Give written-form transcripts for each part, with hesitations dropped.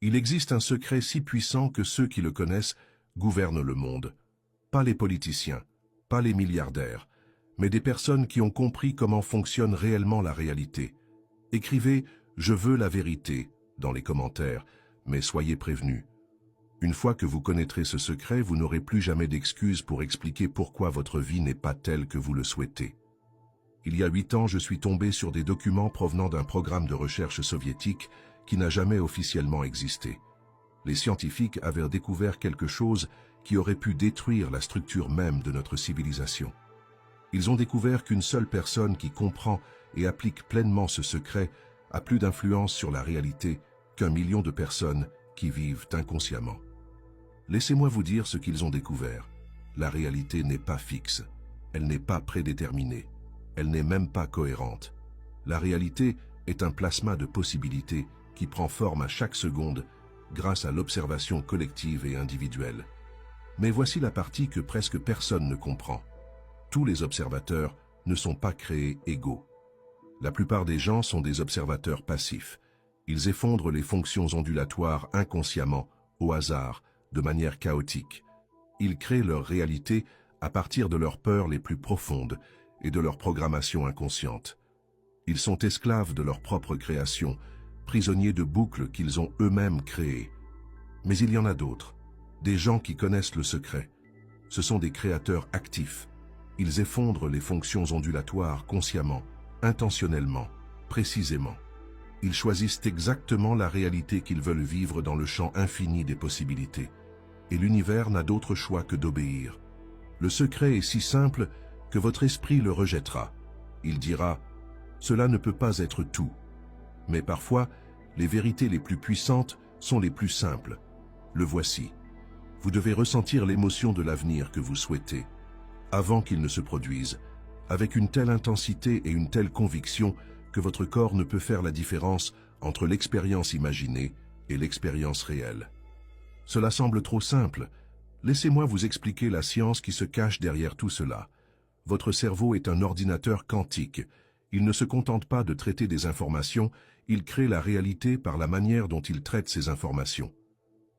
Il existe un secret si puissant que ceux qui le connaissent gouvernent le monde. Pas les politiciens, pas les milliardaires, mais des personnes qui ont compris comment fonctionne réellement la réalité. Écrivez « Je veux la vérité » dans les commentaires, mais soyez prévenus. Une fois que vous connaîtrez ce secret, vous n'aurez plus jamais d'excuses pour expliquer pourquoi votre vie n'est pas telle que vous le souhaitez. Il y a 8 ans, je suis tombé sur des documents provenant d'un programme de recherche soviétique qui n'a jamais officiellement existé. Les scientifiques avaient découvert quelque chose qui aurait pu détruire la structure même de notre civilisation. Ils ont découvert qu'une seule personne qui comprend et applique pleinement ce secret a plus d'influence sur la réalité qu'1 million de personnes qui vivent inconsciemment. Laissez-moi vous dire ce qu'ils ont découvert. La réalité n'est pas fixe, elle n'est pas prédéterminée, elle n'est même pas cohérente. La réalité est un plasma de possibilités qui prend forme à chaque seconde grâce à l'observation collective et individuelle. Mais voici la partie que presque personne ne comprend. Tous les observateurs ne sont pas créés égaux. La plupart des gens sont des observateurs passifs. Ils effondrent les fonctions ondulatoires inconsciemment, au hasard, de manière chaotique. Ils créent leur réalité à partir de leurs peurs les plus profondes et de leur programmation inconsciente. Ils sont esclaves de leur propre création, prisonniers de boucles qu'ils ont eux-mêmes créées. Mais il y en a d'autres, des gens qui connaissent le secret. Ce sont des créateurs actifs. Ils effondrent les fonctions ondulatoires consciemment, intentionnellement, précisément. Ils choisissent exactement la réalité qu'ils veulent vivre dans le champ infini des possibilités. Et l'univers n'a d'autre choix que d'obéir. Le secret est si simple que votre esprit le rejettera. Il dira « Cela ne peut pas être tout ». Mais parfois, les vérités les plus puissantes sont les plus simples. Le voici. Vous devez ressentir l'émotion de l'avenir que vous souhaitez, avant qu'il ne se produise, avec une telle intensité et une telle conviction que votre corps ne peut faire la différence entre l'expérience imaginée et l'expérience réelle. Cela semble trop simple. Laissez-moi vous expliquer la science qui se cache derrière tout cela. Votre cerveau est un ordinateur quantique. Il ne se contente pas de traiter des informations, il crée la réalité par la manière dont il traite ces informations.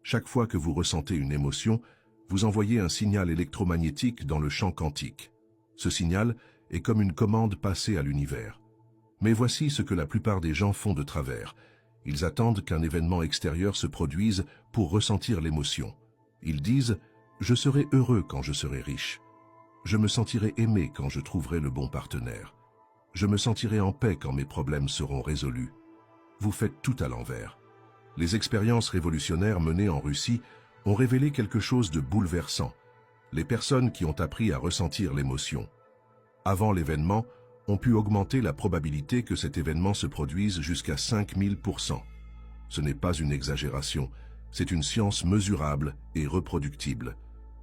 Chaque fois que vous ressentez une émotion, vous envoyez un signal électromagnétique dans le champ quantique. Ce signal est comme une commande passée à l'univers. Mais voici ce que la plupart des gens font de travers. Ils attendent qu'un événement extérieur se produise pour ressentir l'émotion. Ils disent « Je serai heureux quand je serai riche. Je me sentirai aimé quand je trouverai le bon partenaire. Je me sentirai en paix quand mes problèmes seront résolus. » Vous faites tout à l'envers. Les expériences révolutionnaires menées en Russie ont révélé quelque chose de bouleversant. Les personnes qui ont appris à ressentir l'émotion, avant l'événement, ont pu augmenter la probabilité que cet événement se produise jusqu'à 5000%. Ce n'est pas une exagération, c'est une science mesurable et reproductible.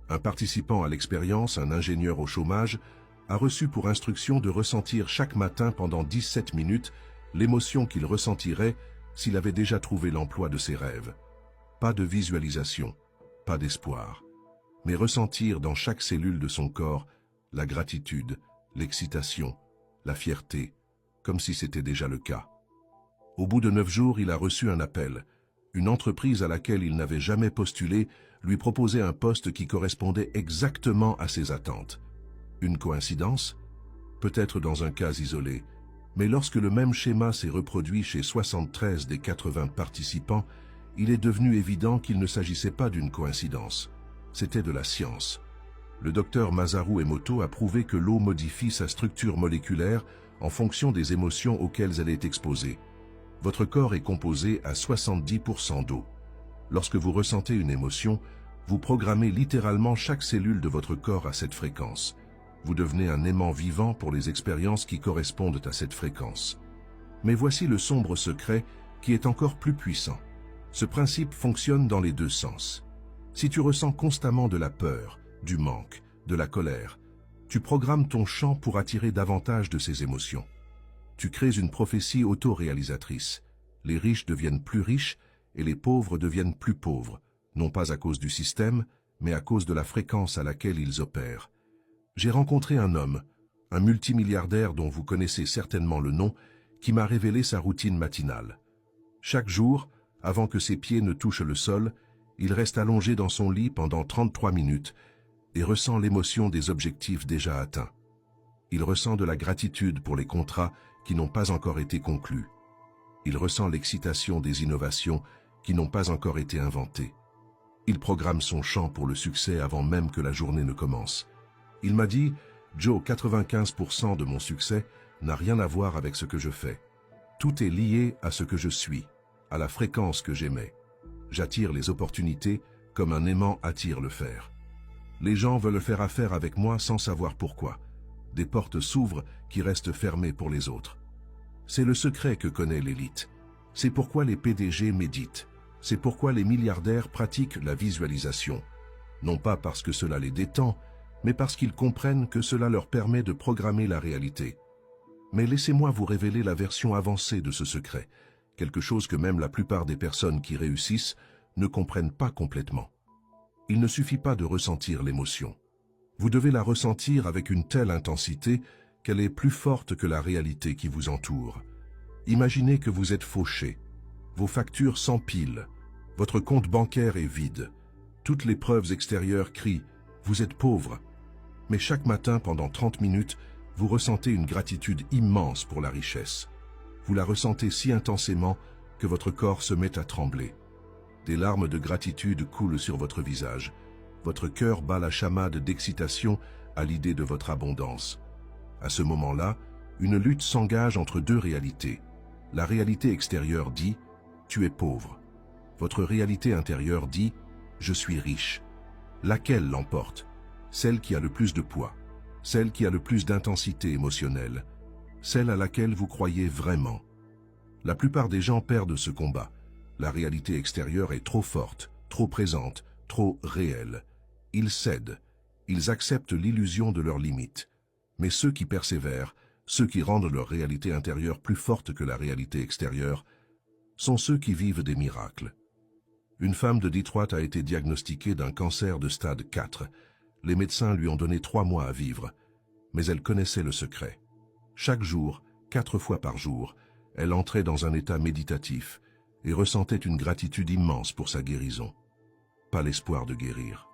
Un participant à l'expérience, un ingénieur au chômage, a reçu pour instruction de ressentir chaque matin pendant 17 minutes l'émotion qu'il ressentirait s'il avait déjà trouvé l'emploi de ses rêves. Pas de visualisation, pas d'espoir, mais ressentir dans chaque cellule de son corps la gratitude, l'excitation, la fierté, comme si c'était déjà le cas. Au bout de 9 jours, il a reçu un appel. Une entreprise à laquelle il n'avait jamais postulé lui proposait un poste qui correspondait exactement à ses attentes. Une coïncidence? Peut-être dans un cas isolé, mais lorsque le même schéma s'est reproduit chez 73 des 80 participants, il est devenu évident qu'il ne s'agissait pas d'une coïncidence. C'était de la science. Le docteur Masaru Emoto a prouvé que l'eau modifie sa structure moléculaire en fonction des émotions auxquelles elle est exposée. Votre corps est composé à 70% d'eau. Lorsque vous ressentez une émotion, vous programmez littéralement chaque cellule de votre corps à cette fréquence. Vous devenez un aimant vivant pour les expériences qui correspondent à cette fréquence. Mais voici le sombre secret qui est encore plus puissant. Ce principe fonctionne dans les deux sens. Si tu ressens constamment de la peur, du manque, de la colère, tu programmes ton champ pour attirer davantage de ces émotions. Tu crées une prophétie auto-réalisatrice. Les riches deviennent plus riches et les pauvres deviennent plus pauvres, non pas à cause du système, mais à cause de la fréquence à laquelle ils opèrent. J'ai rencontré un homme, un multimilliardaire dont vous connaissez certainement le nom, qui m'a révélé sa routine matinale. Chaque jour, Avant que ses pieds ne touchent le sol, il reste allongé dans son lit pendant 33 minutes et ressent l'émotion des objectifs déjà atteints. Il ressent de la gratitude pour les contrats qui n'ont pas encore été conclus. Il ressent l'excitation des innovations qui n'ont pas encore été inventées. Il programme son chant pour le succès avant même que la journée ne commence. Il m'a dit « Joe, 95% de mon succès n'a rien à voir avec ce que je fais. Tout est lié à ce que je suis, à la fréquence que j'émets. J'attire les opportunités comme un aimant attire le fer. Les gens veulent faire affaire avec moi sans savoir pourquoi. Des portes s'ouvrent qui restent fermées pour les autres. C'est le secret que connaît l'élite. C'est pourquoi les PDG méditent. C'est pourquoi les milliardaires pratiquent la visualisation. Non pas parce que cela les détend, mais parce qu'ils comprennent que cela leur permet de programmer la réalité. Mais laissez-moi vous révéler la version avancée de ce secret, quelque chose que même la plupart des personnes qui réussissent ne comprennent pas complètement. Il ne suffit pas de ressentir l'émotion. Vous devez la ressentir avec une telle intensité qu'elle est plus forte que la réalité qui vous entoure. Imaginez que vous êtes fauché. Vos factures s'empilent. Votre compte bancaire est vide. Toutes les preuves extérieures crient « Vous êtes pauvre ». Mais chaque matin, pendant 30 minutes, vous ressentez une gratitude immense pour la richesse. Vous la ressentez si intensément que votre corps se met à trembler. Des larmes de gratitude coulent sur votre visage. Votre cœur bat la chamade d'excitation à l'idée de votre abondance. À ce moment-là, une lutte s'engage entre deux réalités. La réalité extérieure dit « Tu es pauvre ». Votre réalité intérieure dit « Je suis riche ». Laquelle l'emporte? Celle qui a le plus de poids, celle qui a le plus d'intensité émotionnelle, celle à laquelle vous croyez vraiment. La plupart des gens perdent ce combat. La réalité extérieure est trop forte, trop présente, trop réelle. Ils cèdent, ils acceptent l'illusion de leurs limites. Mais ceux qui persévèrent, ceux qui rendent leur réalité intérieure plus forte que la réalité extérieure, sont ceux qui vivent des miracles. Une femme de Detroit a été diagnostiquée d'un cancer de stade 4. Les médecins lui ont donné 3 mois à vivre, mais elle connaissait le secret. Chaque jour, 4 fois par jour, elle entrait dans un état méditatif et ressentait une gratitude immense pour sa guérison. Pas l'espoir de guérir.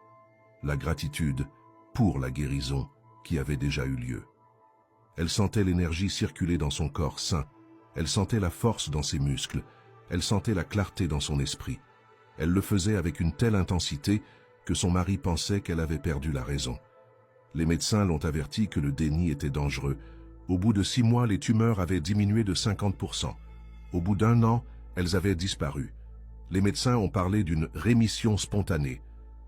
La gratitude pour la guérison qui avait déjà eu lieu. Elle sentait l'énergie circuler dans son corps sain, elle sentait la force dans ses muscles, elle sentait la clarté dans son esprit. Elle le faisait avec une telle intensité que son mari pensait qu'elle avait perdu la raison. Les médecins l'ont averti que le déni était dangereux. Au bout de 6 mois, les tumeurs avaient diminué de 50%. Au bout d'1 an, elles avaient disparu. Les médecins ont parlé d'une rémission spontanée.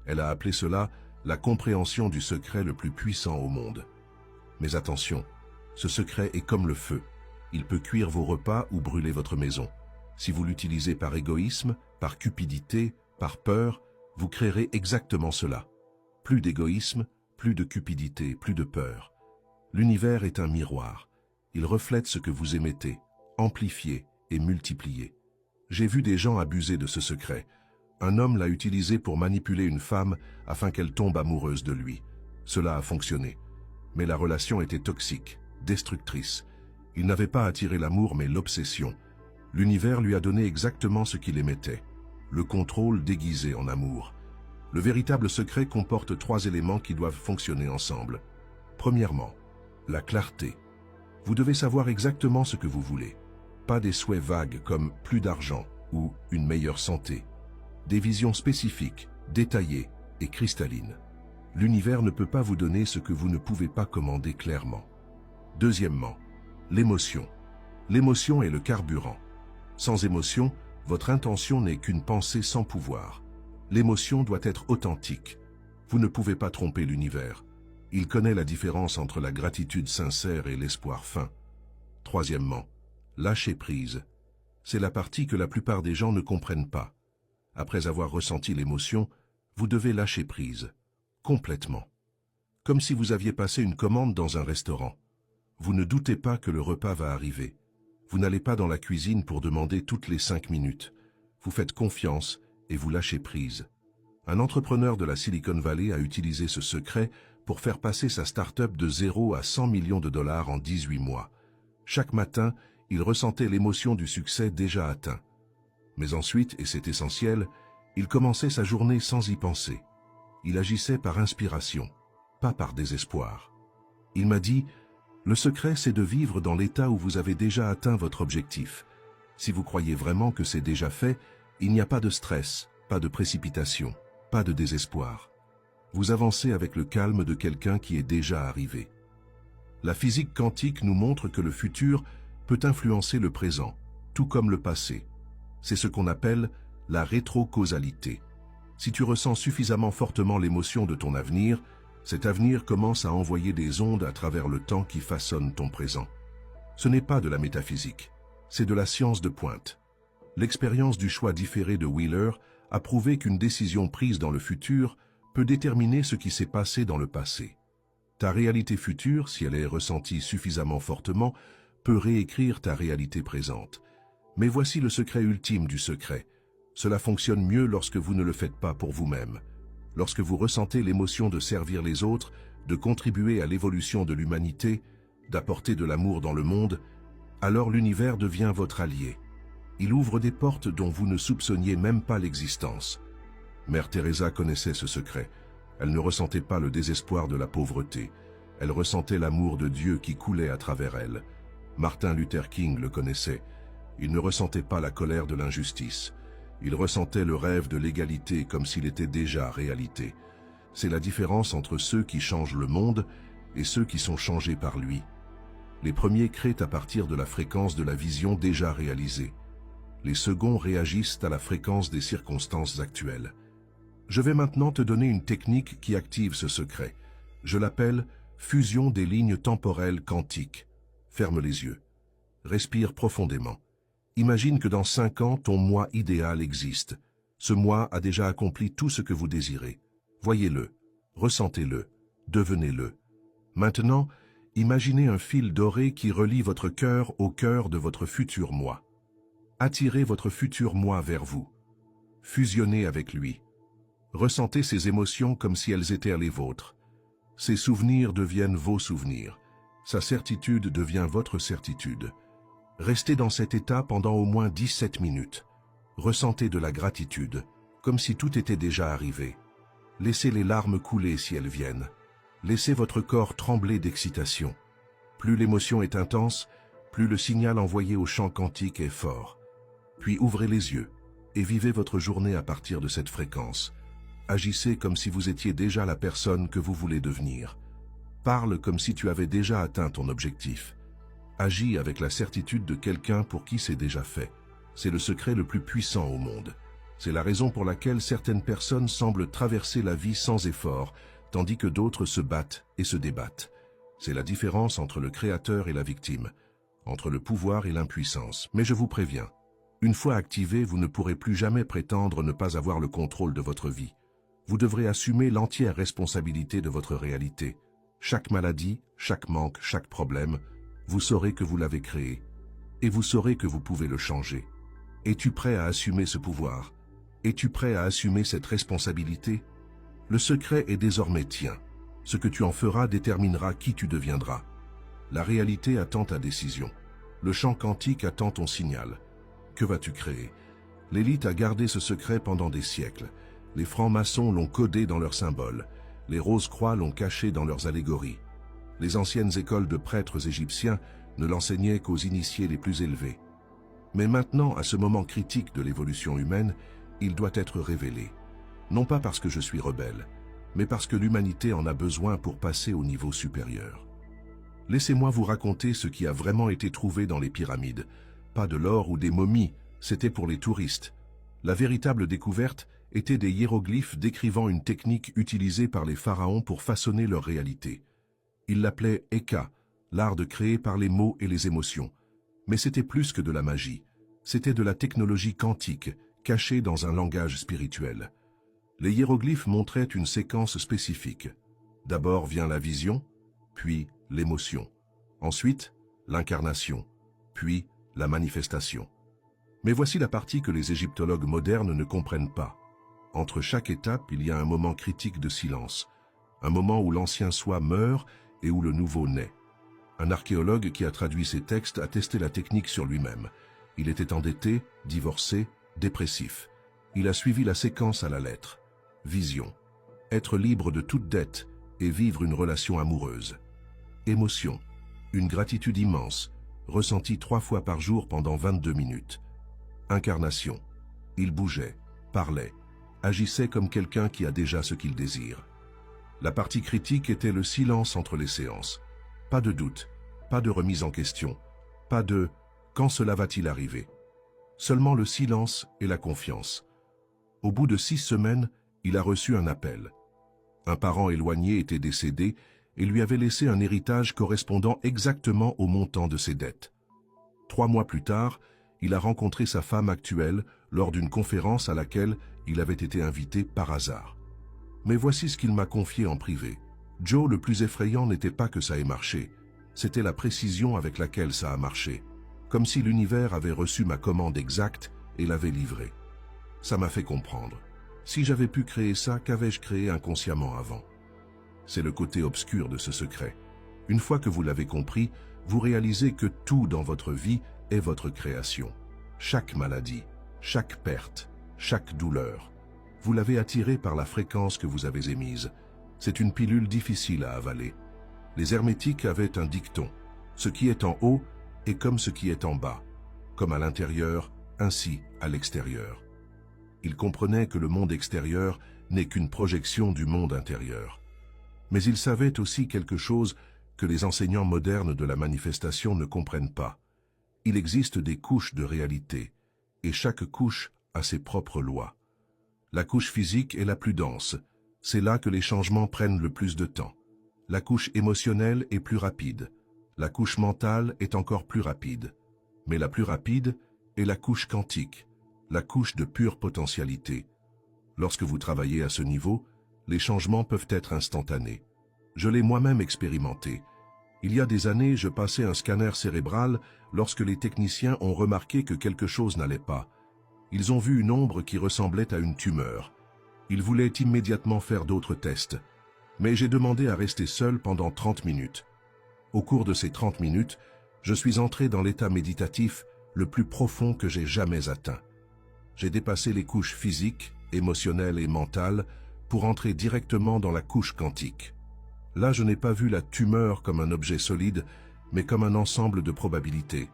Elle a appelé cela la compréhension du secret le plus puissant au monde. Mais attention, ce secret est comme le feu. Il peut cuire vos repas ou brûler votre maison. Si vous l'utilisez par égoïsme, par cupidité, par peur, vous créerez exactement cela. Plus d'égoïsme, plus de cupidité, plus de peur. L'univers est un miroir. Il reflète ce que vous émettez, amplifiez et multipliez. J'ai vu des gens abuser de ce secret. Un homme l'a utilisé pour manipuler une femme afin qu'elle tombe amoureuse de lui. Cela a fonctionné. Mais la relation était toxique, destructrice. Il n'avait pas attiré l'amour mais l'obsession. L'univers lui a donné exactement ce qu'il émettait. Le contrôle déguisé en amour. Le véritable secret comporte 3 éléments qui doivent fonctionner ensemble. Premièrement, la clarté. Vous devez savoir exactement ce que vous voulez. Pas des souhaits vagues comme plus d'argent ou une meilleure santé. Des visions spécifiques, détaillées et cristallines. L'univers ne peut pas vous donner ce que vous ne pouvez pas commander clairement. Deuxièmement, l'émotion. L'émotion est le carburant. Sans émotion, votre intention n'est qu'une pensée sans pouvoir. L'émotion doit être authentique. Vous ne pouvez pas tromper l'univers. Il connaît la différence entre la gratitude sincère et l'espoir fin. Troisièmement, lâcher prise. C'est la partie que la plupart des gens ne comprennent pas. Après avoir ressenti l'émotion, vous devez lâcher prise. Complètement. Comme si vous aviez passé une commande dans un restaurant. Vous ne doutez pas que le repas va arriver. Vous n'allez pas dans la cuisine pour demander toutes les 5 minutes. Vous faites confiance et vous lâchez prise. Un entrepreneur de la Silicon Valley a utilisé ce secret pour faire passer sa start-up de 0 à 100 millions de dollars en 18 mois. Chaque matin, il ressentait l'émotion du succès déjà atteint. Mais ensuite, et c'est essentiel, il commençait sa journée sans y penser. Il agissait par inspiration, pas par désespoir. Il m'a dit, le secret c'est de vivre dans l'état où vous avez déjà atteint votre objectif. Si vous croyez vraiment que c'est déjà fait, il n'y a pas de stress, pas de précipitation, pas de désespoir. Vous avancez avec le calme de quelqu'un qui est déjà arrivé. La physique quantique nous montre que le futur peut influencer le présent, tout comme le passé. C'est ce qu'on appelle la rétrocausalité. Si tu ressens suffisamment fortement l'émotion de ton avenir, cet avenir commence à envoyer des ondes à travers le temps qui façonnent ton présent. Ce n'est pas de la métaphysique, c'est de la science de pointe. L'expérience du choix différé de Wheeler a prouvé qu'une décision prise dans le futur peut déterminer ce qui s'est passé dans le passé. Ta réalité future, si elle est ressentie suffisamment fortement, peut réécrire ta réalité présente. Mais voici le secret ultime du secret. Cela fonctionne mieux lorsque vous ne le faites pas pour vous-même. Lorsque vous ressentez l'émotion de servir les autres, de contribuer à l'évolution de l'humanité, d'apporter de l'amour dans le monde, alors l'univers devient votre allié. Il ouvre des portes dont vous ne soupçonniez même pas l'existence. Mère Teresa connaissait ce secret. Elle ne ressentait pas le désespoir de la pauvreté. Elle ressentait l'amour de Dieu qui coulait à travers elle. Martin Luther King le connaissait. Il ne ressentait pas la colère de l'injustice. Il ressentait le rêve de l'égalité comme s'il était déjà réalité. C'est la différence entre ceux qui changent le monde et ceux qui sont changés par lui. Les premiers créent à partir de la fréquence de la vision déjà réalisée. Les seconds réagissent à la fréquence des circonstances actuelles. Je vais maintenant te donner une technique qui active ce secret. Je l'appelle fusion des lignes temporelles quantiques. Ferme les yeux. Respire profondément. Imagine que dans 5 ans, ton moi idéal existe. Ce moi a déjà accompli tout ce que vous désirez. Voyez-le, ressentez-le, devenez-le. Maintenant, imaginez un fil doré qui relie votre cœur au cœur de votre futur moi. Attirez votre futur moi vers vous. Fusionnez avec lui. Ressentez ses émotions comme si elles étaient les vôtres. Ses souvenirs deviennent vos souvenirs. Sa certitude devient votre certitude. Restez dans cet état pendant au moins 17 minutes. Ressentez de la gratitude, comme si tout était déjà arrivé. Laissez les larmes couler si elles viennent. Laissez votre corps trembler d'excitation. Plus l'émotion est intense, plus le signal envoyé au champ quantique est fort. Puis ouvrez les yeux et vivez votre journée à partir de cette fréquence. Agissez comme si vous étiez déjà la personne que vous voulez devenir. Parle comme si tu avais déjà atteint ton objectif. Agis avec la certitude de quelqu'un pour qui c'est déjà fait. C'est le secret le plus puissant au monde. C'est la raison pour laquelle certaines personnes semblent traverser la vie sans effort, tandis que d'autres se battent et se débattent. C'est la différence entre le créateur et la victime, entre le pouvoir et l'impuissance. Mais je vous préviens, une fois activé, vous ne pourrez plus jamais prétendre ne pas avoir le contrôle de votre vie. Vous devrez assumer l'entière responsabilité de votre réalité. Chaque maladie, chaque manque, chaque problème, vous saurez que vous l'avez créé, et vous saurez que vous pouvez le changer. Es-tu prêt à assumer ce pouvoir? Es-tu prêt à assumer cette responsabilité? Le secret est désormais tien. Ce que tu en feras déterminera qui tu deviendras. La réalité attend ta décision. Le champ quantique attend ton signal. Que vas-tu créer? L'élite a gardé ce secret pendant des siècles. Les francs-maçons l'ont codé dans leurs symboles. Les Rose-Croix l'ont caché dans leurs allégories. Les anciennes écoles de prêtres égyptiens ne l'enseignaient qu'aux initiés les plus élevés. Mais maintenant, à ce moment critique de l'évolution humaine, il doit être révélé. Non pas parce que je suis rebelle, mais parce que l'humanité en a besoin pour passer au niveau supérieur. Laissez-moi vous raconter ce qui a vraiment été trouvé dans les pyramides. Pas de l'or ou des momies, c'était pour les touristes. La véritable découverte était des hiéroglyphes décrivant une technique utilisée par les pharaons pour façonner leur réalité. Ils l'appelaient Eka, l'art de créer par les mots et les émotions. Mais c'était plus que de la magie. C'était de la technologie quantique, cachée dans un langage spirituel. Les hiéroglyphes montraient une séquence spécifique. D'abord vient la vision, puis l'émotion. Ensuite, l'incarnation, puis la manifestation. Mais voici la partie que les égyptologues modernes ne comprennent pas. Entre chaque étape, il y a un moment critique de silence. Un moment où l'ancien soi meurt et où le nouveau naît. Un archéologue qui a traduit ces textes a testé la technique sur lui-même. Il était endetté, divorcé, Dépressif. Il a suivi la séquence à la lettre. Vision. Être libre de toute dette et vivre une relation amoureuse. Émotion. Une gratitude immense, ressentie 3 fois par jour pendant 22 minutes. Incarnation. Il bougeait, parlait, agissait comme quelqu'un qui a déjà ce qu'il désire. La partie critique était le silence entre les séances. Pas de doute, pas de remise en question, pas de « quand cela va-t-il arriver ?» Seulement le silence et la confiance. Au bout de 6 semaines, il a reçu un appel. Un parent éloigné était décédé et lui avait laissé un héritage correspondant exactement au montant de ses dettes. 3 mois plus tard, il a rencontré sa femme actuelle lors d'une conférence à laquelle il avait été invité par hasard. Mais voici ce qu'il m'a confié en privé. Joe, le plus effrayant n'était pas que ça ait marché, c'était la précision avec laquelle ça a marché, comme si l'univers avait reçu ma commande exacte et l'avait livrée. Ça m'a fait comprendre. Si j'avais pu créer ça, qu'avais-je créé inconsciemment avant? C'est le côté obscur de ce secret. Une fois que vous l'avez compris, vous réalisez que tout dans votre vie est votre création. Chaque maladie, chaque perte, chaque douleur. Vous l'avez attiré par la fréquence que vous avez émise. C'est une pilule difficile à avaler. Les hermétiques avaient un dicton. Ce qui est en haut est comme ce qui est en bas. Comme à l'intérieur, ainsi à l'extérieur. Ils comprenaient que le monde extérieur n'est qu'une projection du monde intérieur. Mais ils savaient aussi quelque chose que les enseignants modernes de la manifestation ne comprennent pas. Il existe des couches de réalité, et chaque couche a ses propres lois. La couche physique est la plus dense, c'est là que les changements prennent le plus de temps. La couche émotionnelle est plus rapide, la couche mentale est encore plus rapide. Mais la plus rapide est la couche quantique, la couche de pure potentialité. Lorsque vous travaillez à ce niveau, les changements peuvent être instantanés. Je l'ai moi-même expérimenté. Il y a des années, je passais un scanner cérébral lorsque les techniciens ont remarqué que quelque chose n'allait pas. Ils ont vu une ombre qui ressemblait à une tumeur. Ils voulaient immédiatement faire d'autres tests. Mais j'ai demandé à rester seul pendant 30 minutes. Au cours de ces 30 minutes, je suis entré dans l'état méditatif le plus profond que j'ai jamais atteint. J'ai dépassé les couches physiques, émotionnelles et mentales pour entrer directement dans la couche quantique. Là, je n'ai pas vu la tumeur comme un objet solide, mais comme un ensemble de probabilités.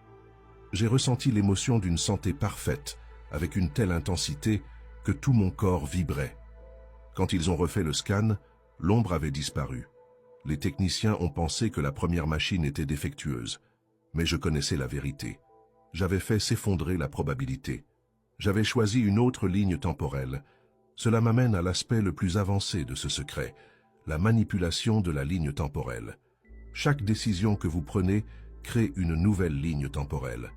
J'ai ressenti l'émotion d'une santé parfaite, avec une telle intensité que tout mon corps vibrait. Quand ils ont refait le scan, l'ombre avait disparu. Les techniciens ont pensé que la première machine était défectueuse, mais je connaissais la vérité. J'avais fait s'effondrer la probabilité. J'avais choisi une autre ligne temporelle. Cela m'amène à l'aspect le plus avancé de ce secret, la manipulation de la ligne temporelle. Chaque décision que vous prenez crée une nouvelle ligne temporelle.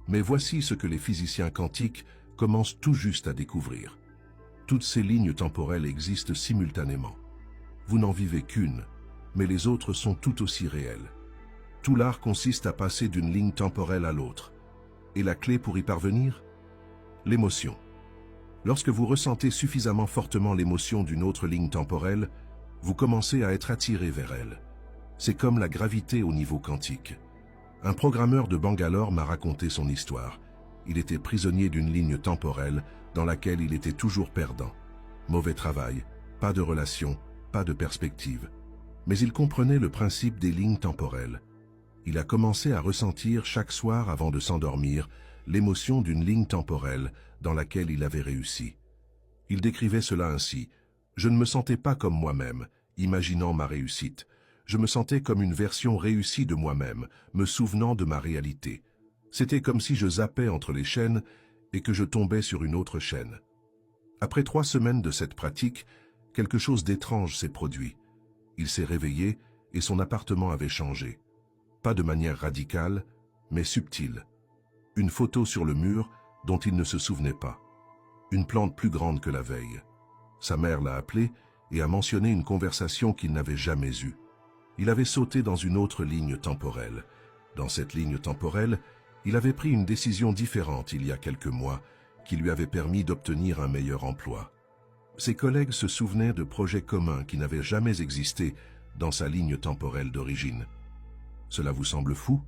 Mais voici ce que les physiciens quantiques commencent tout juste à découvrir. Toutes ces lignes temporelles existent simultanément. Vous n'en vivez qu'une, mais les autres sont tout aussi réelles. Tout l'art consiste à passer d'une ligne temporelle à l'autre. Et la clé pour y parvenir? L'émotion. Lorsque vous ressentez suffisamment fortement l'émotion d'une autre ligne temporelle, vous commencez à être attiré vers elle. C'est comme la gravité au niveau quantique. Un programmeur de Bangalore m'a raconté son histoire. Il était prisonnier d'une ligne temporelle dans laquelle il était toujours perdant. Mauvais travail, pas de relation, pas de perspective. Mais il comprenait le principe des lignes temporelles. Il a commencé à ressentir chaque soir avant de s'endormir l'émotion d'une ligne temporelle dans laquelle il avait réussi. Il décrivait cela ainsi. Je ne me sentais pas comme moi-même, imaginant ma réussite. Je me sentais comme une version réussie de moi-même, me souvenant de ma réalité. C'était comme si je zappais entre les chaînes et que je tombais sur une autre chaîne. Après 3 semaines de cette pratique, quelque chose d'étrange s'est produit. Il s'est réveillé et son appartement avait changé. Pas de manière radicale, mais subtile. Une photo sur le mur dont il ne se souvenait pas. Une plante plus grande que la veille. Sa mère l'a appelé et a mentionné une conversation qu'il n'avait jamais eue. Il avait sauté dans une autre ligne temporelle. Dans cette ligne temporelle, il avait pris une décision différente il y a quelques mois qui lui avait permis d'obtenir un meilleur emploi. Ses collègues se souvenaient de projets communs qui n'avaient jamais existé dans sa ligne temporelle d'origine. Cela vous semble fou?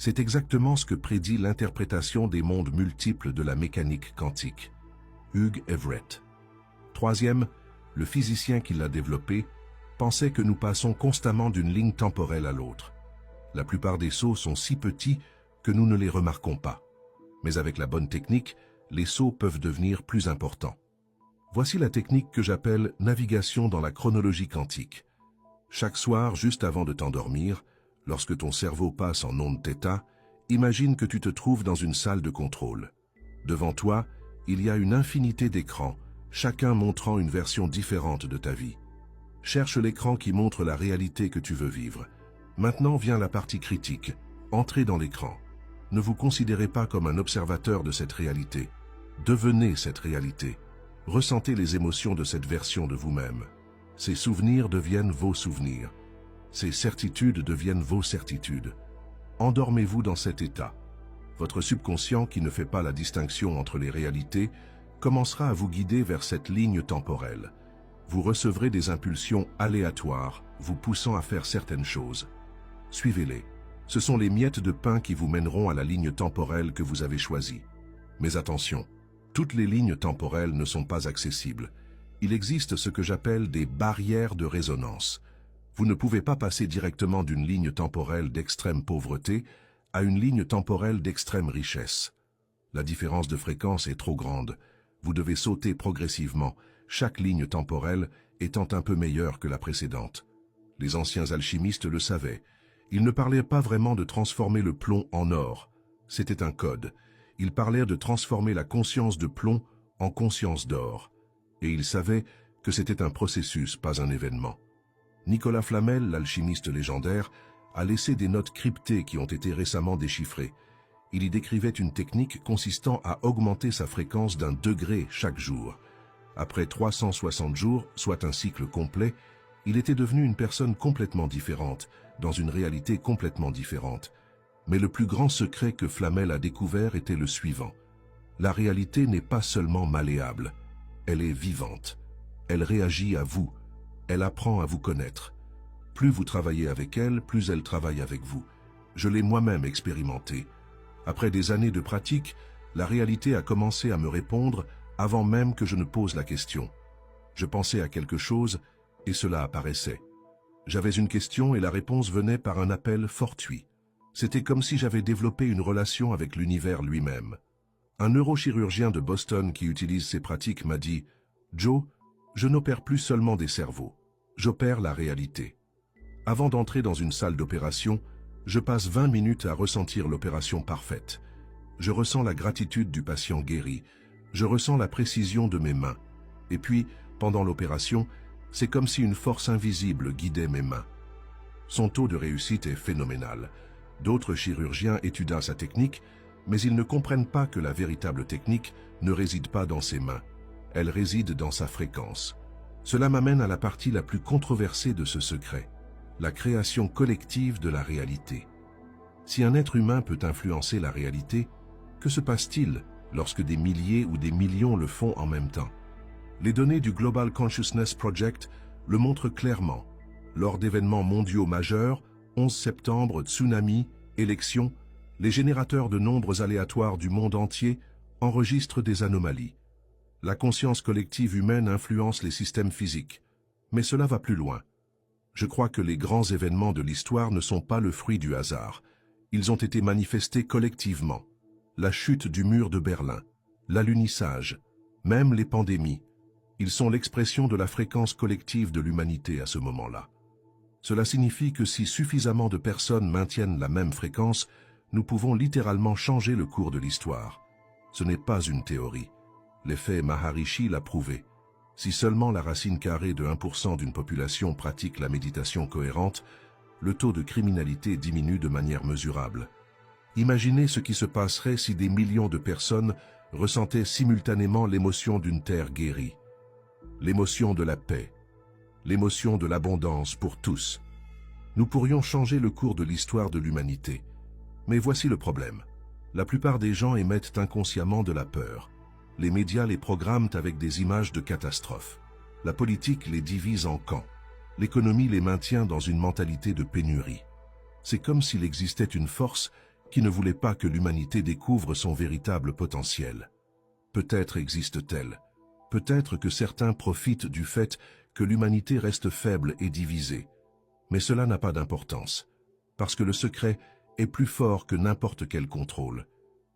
C'est exactement ce que prédit l'interprétation des mondes multiples de la mécanique quantique. Hugh Everett. Troisième, le physicien qui l'a développé pensait que nous passons constamment d'une ligne temporelle à l'autre. La plupart des sauts sont si petits que nous ne les remarquons pas. Mais avec la bonne technique, les sauts peuvent devenir plus importants. Voici la technique que j'appelle navigation dans la chronologie quantique. Chaque soir, juste avant de t'endormir, lorsque ton cerveau passe en onde θ, imagine que tu te trouves dans une salle de contrôle. Devant toi, il y a une infinité d'écrans, chacun montrant une version différente de ta vie. Cherche l'écran qui montre la réalité que tu veux vivre. Maintenant vient la partie critique. Entrez dans l'écran. Ne vous considérez pas comme un observateur de cette réalité. Devenez cette réalité. Ressentez les émotions de cette version de vous-même. Ces souvenirs deviennent vos souvenirs. Ces certitudes deviennent vos certitudes. Endormez-vous dans cet état. Votre subconscient, qui ne fait pas la distinction entre les réalités, commencera à vous guider vers cette ligne temporelle. Vous recevrez des impulsions aléatoires, vous poussant à faire certaines choses. Suivez-les. Ce sont les miettes de pain qui vous mèneront à la ligne temporelle que vous avez choisie. Mais attention, toutes les lignes temporelles ne sont pas accessibles. Il existe ce que j'appelle des barrières de résonance. Vous ne pouvez pas passer directement d'une ligne temporelle d'extrême pauvreté à une ligne temporelle d'extrême richesse. La différence de fréquence est trop grande. Vous devez sauter progressivement, chaque ligne temporelle étant un peu meilleure que la précédente. Les anciens alchimistes le savaient. Ils ne parlaient pas vraiment de transformer le plomb en or. C'était un code. Ils parlèrent de transformer la conscience de plomb en conscience d'or. Et ils savaient que c'était un processus, pas un événement. Nicolas Flamel, l'alchimiste légendaire, a laissé des notes cryptées qui ont été récemment déchiffrées. Il y décrivait une technique consistant à augmenter sa fréquence d'un degré chaque jour. Après 360 jours, soit un cycle complet, il était devenu une personne complètement différente, dans une réalité complètement différente. Mais le plus grand secret que Flamel a découvert était le suivant. La réalité n'est pas seulement malléable, elle est vivante. Elle réagit à vous, elle apprend à vous connaître. Plus vous travaillez avec elle, plus elle travaille avec vous. Je l'ai moi-même expérimenté. Après des années de pratique, la réalité a commencé à me répondre avant même que je ne pose la question. Je pensais à quelque chose et cela apparaissait. J'avais une question et la réponse venait par un appel fortuit. C'était comme si j'avais développé une relation avec l'univers lui-même. Un neurochirurgien de Boston qui utilise ces pratiques m'a dit « Joe, je n'opère plus seulement des cerveaux, j'opère la réalité. Avant d'entrer dans une salle d'opération, je passe 20 minutes à ressentir l'opération parfaite. Je ressens la gratitude du patient guéri, je ressens la précision de mes mains. Et puis, pendant l'opération, c'est comme si une force invisible guidait mes mains. Son taux de réussite est phénoménal. D'autres chirurgiens étudient sa technique, mais ils ne comprennent pas que la véritable technique ne réside pas dans ses mains. Elle réside dans sa fréquence. Cela m'amène à la partie la plus controversée de ce secret, la création collective de la réalité. Si un être humain peut influencer la réalité, que se passe-t-il lorsque des milliers ou des millions le font en même temps? Les données du Global Consciousness Project le montrent clairement. Lors d'événements mondiaux majeurs, 11 septembre, tsunami, élections, les générateurs de nombres aléatoires du monde entier enregistrent des anomalies. La conscience collective humaine influence les systèmes physiques, mais cela va plus loin. Je crois que les grands événements de l'histoire ne sont pas le fruit du hasard. Ils ont été manifestés collectivement. La chute du mur de Berlin, l'alunissage, même les pandémies. Ils sont l'expression de la fréquence collective de l'humanité à ce moment-là. Cela signifie que si suffisamment de personnes maintiennent la même fréquence, nous pouvons littéralement changer le cours de l'histoire. Ce n'est pas une théorie. L'effet Maharishi l'a prouvé. Si seulement la racine carrée de 1% d'une population pratique la méditation cohérente, le taux de criminalité diminue de manière mesurable. Imaginez ce qui se passerait si des millions de personnes ressentaient simultanément l'émotion d'une terre guérie. L'émotion de la paix, l'émotion de l'abondance pour tous. Nous pourrions changer le cours de l'histoire de l'humanité. Mais voici le problème. La plupart des gens émettent inconsciemment de la peur. Les médias les programment avec des images de catastrophes. La politique les divise en camps. L'économie les maintient dans une mentalité de pénurie. C'est comme s'il existait une force qui ne voulait pas que l'humanité découvre son véritable potentiel. Peut-être existe-t-elle. Peut-être que certains profitent du fait que l'humanité reste faible et divisée. Mais cela n'a pas d'importance, parce que le secret est plus fort que n'importe quel contrôle.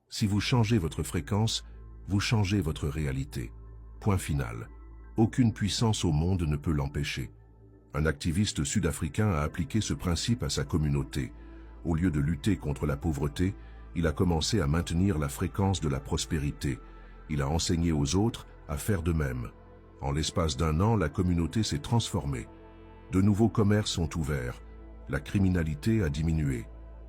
Si vous changez votre fréquence, vous changez votre réalité. Point final. Aucune puissance au monde ne peut l'empêcher. Un activiste sud-africain a appliqué ce principe à sa communauté. Au lieu de lutter contre la pauvreté, il a commencé à maintenir la fréquence de la prospérité. Il a enseigné aux autres à faire de même. En l'espace d'1 an, la communauté s'est transformée. De nouveaux commerces sont ouverts. La criminalité a diminué.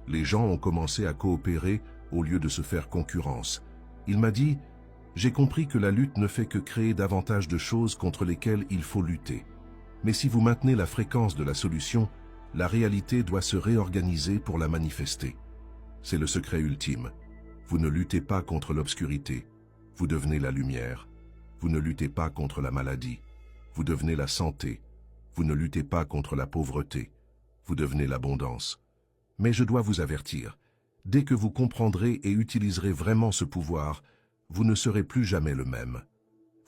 Les gens ont commencé à coopérer au lieu de se faire concurrence. Il m'a dit « J'ai compris que la lutte ne fait que créer davantage de choses contre lesquelles il faut lutter. Mais si vous maintenez la fréquence de la solution, la réalité doit se réorganiser pour la manifester. C'est le secret ultime. Vous ne luttez pas contre l'obscurité. Vous devenez la lumière. Vous ne luttez pas contre la maladie. Vous devenez la santé. Vous ne luttez pas contre la pauvreté. Vous devenez l'abondance. Mais je dois vous avertir, dès que vous comprendrez et utiliserez vraiment ce pouvoir, vous ne serez plus jamais le même.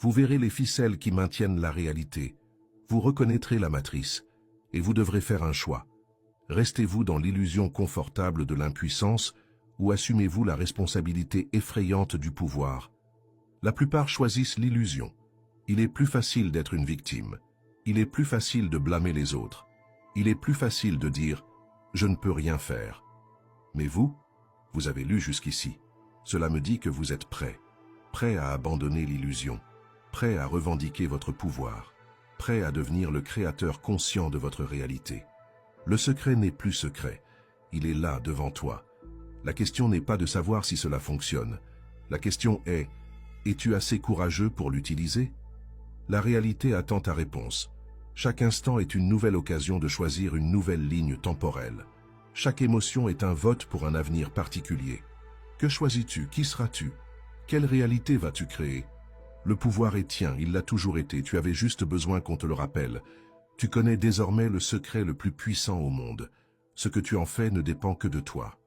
Vous verrez les ficelles qui maintiennent la réalité. Vous reconnaîtrez la matrice, et vous devrez faire un choix. Restez-vous dans l'illusion confortable de l'impuissance ou assumez-vous la responsabilité effrayante du pouvoir? La plupart choisissent l'illusion. Il est plus facile d'être une victime. Il est plus facile de blâmer les autres. Il est plus facile de dire « je ne peux rien faire ». Mais vous avez lu jusqu'ici. Cela me dit que vous êtes prêt. Prêt à abandonner l'illusion. Prêt à revendiquer votre pouvoir. Prêt à devenir le créateur conscient de votre réalité. Le secret n'est plus secret. Il est là, devant toi. La question n'est pas de savoir si cela fonctionne. La question est, es-tu assez courageux pour l'utiliser? La réalité attend ta réponse. Chaque instant est une nouvelle occasion de choisir une nouvelle ligne temporelle. Chaque émotion est un vote pour un avenir particulier. Que choisis-tu? Qui seras-tu? Quelle réalité vas-tu créer? Le pouvoir est tien, il l'a toujours été, tu avais juste besoin qu'on te le rappelle. Tu connais désormais le secret le plus puissant au monde. Ce que tu en fais ne dépend que de toi.